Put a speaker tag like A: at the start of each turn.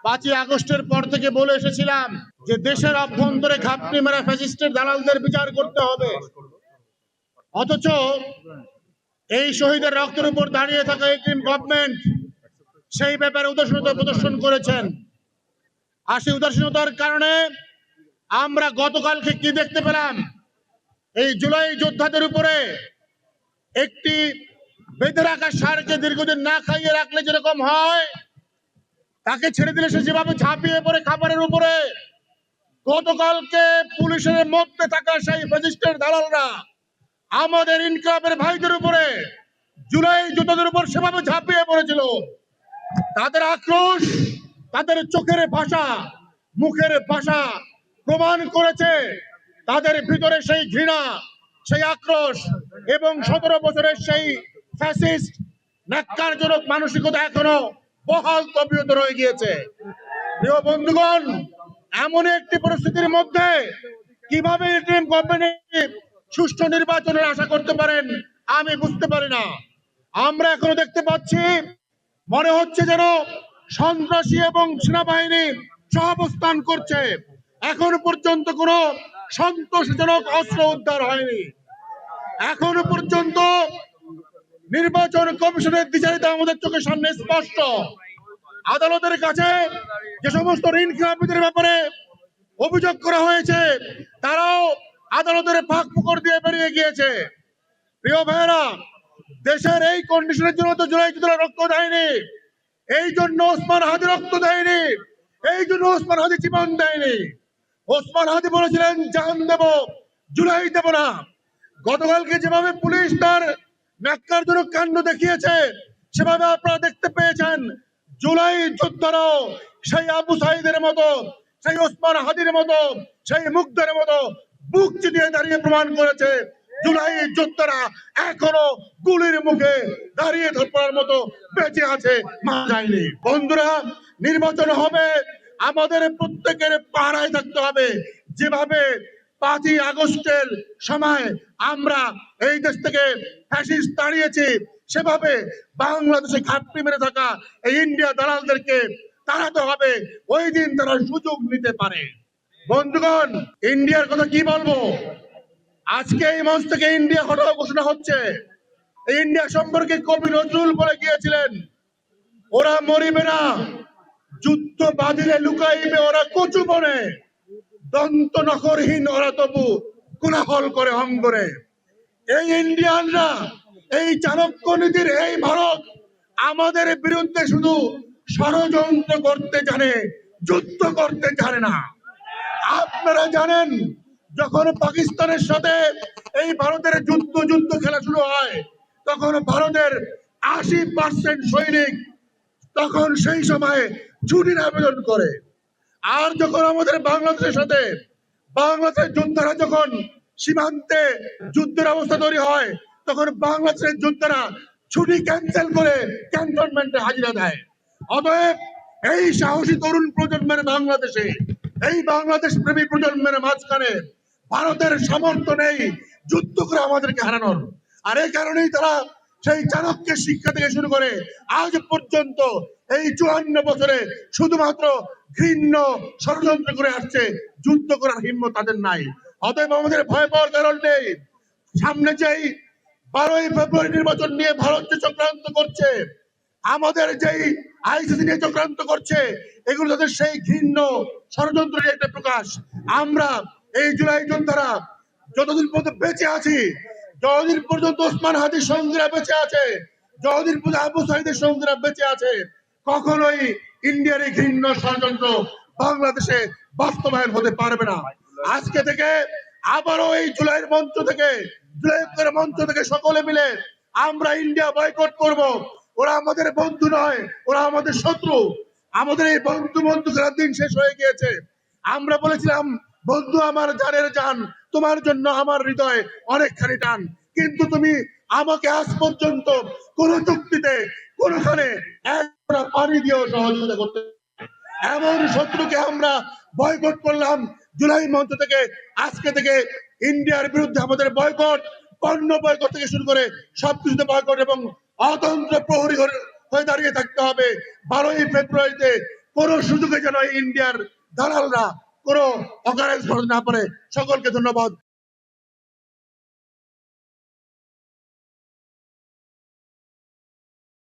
A: 5ই আগস্টের পর থেকে বলে এসেছিলাম যে দেশের অভ্যন্তরে ঘাপটি মেরা ফ্যাসিস্টের দালালদের বিচার করতে হবে। অথচ এই শহীদের রক্তের উপর দাঁড়িয়ে থাকা ইন্টারিম গভর্নমেন্ট সেই ব্যাপারে উদাসীনতা প্রদর্শন করেছেন। আর সেই উদাসীনতার কারণে আমরা গতকালকে কি দেখতে পেলাম, এই জুলাই যোদ্ধাদের উপরে একটি বেঁধে রাখা ষাঁড়কে দীর্ঘদিন না খাইয়ে রাখলে যেরকম হয়, তাকে ছেড়ে দিলে সে যেভাবে ঝাঁপিয়ে পড়ে খাবারের উপরে, গতকালকে পুলিশের মধ্যে থাকা সেই ফ্যাসিস্টের দালালরা আমাদের ইনকিলাবের ভাইদের উপরে, জুলাই যোদ্ধাদের উপর সেভাবে ঝাঁপিয়ে পড়েছিল। তাদের আক্রোশ, তাদের চোখের ভাষা, মুখের ভাষা প্রমাণ করেছে তাদের ভিতরে সেই ঘৃণা, সেই আক্রোশ এবং 17 বছরের সেই ফ্যাসিস্ট ন্যাক্কারজনক মানসিকতা এখনো বহাল তবিয়ত রয়ে গিয়েছে। প্রিয় বন্ধুগণ, এমন একটি পরিস্থিতির মধ্যে কিভাবে ইন্টারিম গভর্নমেন্ট সুষ্ঠু নির্বাচনের আশা করতে পারেন আমি বুঝতে পারি না। আমরা এখনো দেখতে পাচ্ছি, মনে হচ্ছে যেন সন্ত্রাসী এবং সেনাবাহিনী সহাবস্থান করছে। এখনো পর্যন্ত কোনো সন্তোষজনক অস্ত্র উদ্ধার হয়নি। এখনো পর্যন্ত নির্বাচন কমিশনের দ্বিচারিতা আমাদের চোখের সামনে স্পষ্ট। আদালতের কাছে যে সমস্ত ঋণ খেলাপিদের ব্যাপারে অভিযোগ করা হয়েছে, তারাও আদালতের ফাঁক ফোকর দিয়ে বেরিয়ে গিয়েছে। প্রিয় ভাইয়েরা, দেশের এই কন্ডিশনের জন্য তো জুলাই যোদ্ধারা রক্ত দেয়নি, এই জন্য ওসমান হাদি রক্ত দেয়নি, এই জন্য ওসমান হাদি জীবন দেয়নি। ওসমান হাদি বলেছিলেন জান দেব, জুলাই দেব না। গতকালকে যেভাবে পুলিশ তার ন্যাক্কারজনক কাণ্ড দেখিয়েছে, সেভাবে আপনারা দেখতে পেয়েছেন জুলাই যোদ্ধারাও সেই আবু সাইদের মতো, সেই ওসমান হাদির মতো, সেই মুগ্ধের মতো বুক চিতিয়ে দাঁড়িয়ে প্রমাণ করেছে জুলাই যোদ্ধারা এখনো গুলির মুখে দাঁড়িয়ে থাকার মতো বেঁচে আছে, মারা যায়নি। বন্ধুরা, নির্বাচন হবে, আমাদের প্রত্যেকের পাহারায় থাকতে হবে। যেভাবে 5ই আগস্টের সময় আমরা এই দেশ থেকে ফ্যাসিস্ট তাড়িয়েছি, সেভাবে বাংলাদেশে ঘাপটি মেরে থাকা এই ইন্ডিয়া দালালদেরকে তাড়াতে হবে। ওই দিন তারা সুযোগ নিতে পারে। বন্ধুগণ, ইন্ডিয়ার কথা কি বলবো, আজকে এই মঞ্চ থেকে ইন্ডিয়া হঠাৎ ঘোষণা হচ্ছে। ইন্ডিয়া সম্পর্কে কবি নজরুল বলে গিয়েছিলেন, ওরা মরিবে না, যুদ্ধ বাঁধিলে লুকাইবে ওরা কচু বনে, দন্ত নখরহীন ওরা তবু কোলাহল করে অঙ্গরে। এই ইন্ডিয়ানরা, এই চাণক্য নীতির এই ভারত আমাদের বিরুদ্ধে শুধু ষড়যন্ত্র করতে জানে, যুদ্ধ করতে জানে না। আপনারা জানেন, যখন পাকিস্তানের সাথে এই ভারতের যুদ্ধ খেলা শুরু হয়, তখন ভারতের 80% সৈনিক তখন সেই সময় ছুটির আবেদন করে। আর যখন আমাদের বাংলাদেশের সাথে বাংলাদেশের যোদ্ধারা যখন সীমান্তে যুদ্ধের অবস্থা তৈরি হয়, তখন বাংলাদেশের যোদ্ধারা ছুটি ক্যান্সেল করে ক্যান্টনমেন্টে হাজিরা দেয়। অতএব এই সাহসী তরুণ প্রজন্মের বাংলাদেশে, এই বাংলাদেশ প্রেমী প্রজন্মের মাঝখানে ভারতের সামর্থ্য নেই যুদ্ধ করে আমাদেরকে হারানোর। আর এই কারণেই তারা সেই চাণক্যের শিক্ষা থেকে শুরু করে আজ পর্যন্ত এই 54 বছরে শুধুমাত্র ঘৃণ্য ষড়যন্ত্র করে আসছে, যুদ্ধ করার হিম্মত তাদের নাই। অতএব আমাদের ভয় পাওয়ার কারণ নেই। সামনে যেই 12ই ফেব্রুয়ারি নির্বাচন নিয়ে ভারত যে চক্রান্ত করছে, আমাদের যেই আইসিসি নিয়ে চক্রান্ত করছে, এগুলো তাদের সেই ঘৃণ্য ষড়যন্ত্রের একটা প্রকাশ। আমরা এই জুলাই যোদ্ধারা যতদিন পর্যন্ত বেঁচে আছি, যতদিন পর্যন্ত ওসমান হাদির সঙ্গীরা বেঁচে আছে, যতদিন পর্যন্ত আবু সাইদের সঙ্গীরা বেঁচে আছে, কখনোই ইন্ডিয়ার এই ঘৃণ্য ষড়যন্ত্র বাংলাদেশে বাস্তবায়ন হতে পারবে না। আজকে থেকে আবারও এই জুলাইয়ের মঞ্চ থেকে সকলে মিলে আমরা ইন্ডিয়া বয়কট করব। ওরা আমাদের বন্ধু নয়, ওরা আমাদের শত্রু। আমাদের এই বন্ধু করার দিন শেষ হয়ে গিয়েছে। আমরা বলেছিলাম, বন্ধু আমার জানের জান, তোমার জন্য আমার হৃদয় অনেকখানি টান, কিন্তু তুমি আমাকে আজ পর্যন্ত কোন চুক্তিতে কোনখানে একটা পানি দিয়েও সহযোগিতা করতে, এমন শত্রুকে আমরা বয়কট করলাম। জুলাই মঞ্চ থেকে আজকে থেকে ইন্ডিয়ার বিরুদ্ধে আমাদের বয়কট, পণ্য বয়কট থেকে শুরু করে সবকিছুতে বয়কট এবং অতন্ত্র প্রহরী হয়ে দাঁড়িয়ে থাকতে হবে। 12ই ফেব্রুয়ারিতে কোন সুযোগে যেন ইন্ডিয়ার দালালরা কোনো অকারেন্স করতে না পারে। সকলকে ধন্যবাদ।